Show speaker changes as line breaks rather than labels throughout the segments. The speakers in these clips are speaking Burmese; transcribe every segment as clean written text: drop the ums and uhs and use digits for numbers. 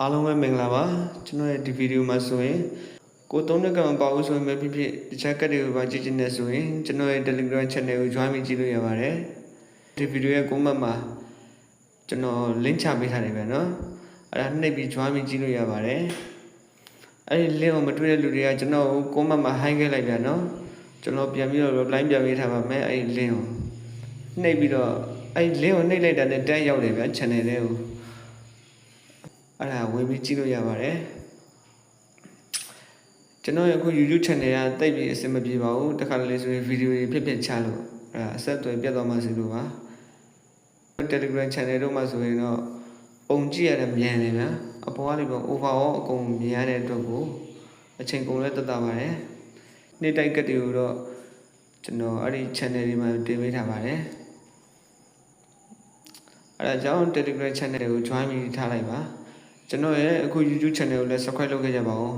အားလုံးပဲမင်္ဂလာပါကျွန်တော်ရဲ့ဒီဗီဒီယိုမှာဆိုရင်ကိုသုံးတဲ့ကောင်ပေါ့ဆိုရင်ပဲဖြစ်ဖြစ်တခြားကတ်တွေကိုပါကြည့်ချင်နေဆိုရင်ကျွန်တော်ရဲ့ Telegram Channel ကို join ပြီးကြည့်လို့ရပါတယ်ဒီဗီဒီယိုရဲ့ comment မှာကျွန်တော် link ချပေးထားတယ်ဗျာနော်အဲ့ဒါနှိပ်ပြီး join ပြီးကြည့်လို့ရပါတယ်အဲ့ဒီ link ကိုမတွေ့တဲ့လူတွေကကျွန်တော်ကို comment မှာ hi ခဲ့လိုက်ဗျာနော်ကျွန်တော်ပြန်ပြီးတော့ reply ပြန်ပေးထားပါမယ်အဲ့ဒီ link ကိုနှိပ်ပြီးတော့အဲ့ဒီ link ကိုနှိပ်လိုက်တာနဲ့တက်ရောက်တယ်ဗျာ channel လေးကိုအဲ့ဒါဝင်ပြီးကြည့်လို့ရပါတယ်ကျွန်တော်ရဲ့အခု YouTube channel ကတိတ်ပြီးအဆင်မပြေပါဘူးတခါတလေဆိုရင်ဗီဒီယိုတွေဖြစ်ဖြစ်ချလို့အဲ့ဒါအဆက်အသွယ်ပြတ်သွားမှစီလို့ပါ Telegram channel တို့မှာဆိုရင်တော့ပုံကြည့်ရတဲ့မြန်တယ်ဗျာအပေါ်ကနေပေါ့ overall အကုန်မြင်ရတဲ့အတွက်ကိုအချိန်ကုန်လဲတက်တာပါတယ်နေ့တိုက်ကတ်တွေကိုတော့ကျွန်တော်အဲ့ဒီ channel တွေမှာတင်ပေးထားပါတယ်အဲ့ဒါကြောင့် Telegram channel ကို join ပြီးထားလိုက်ပါကျွန်တော်ရဲ့အခု YouTube channel ကိုလည်း subscribe လုပ်ခဲ့ကြပါဦး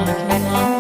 Just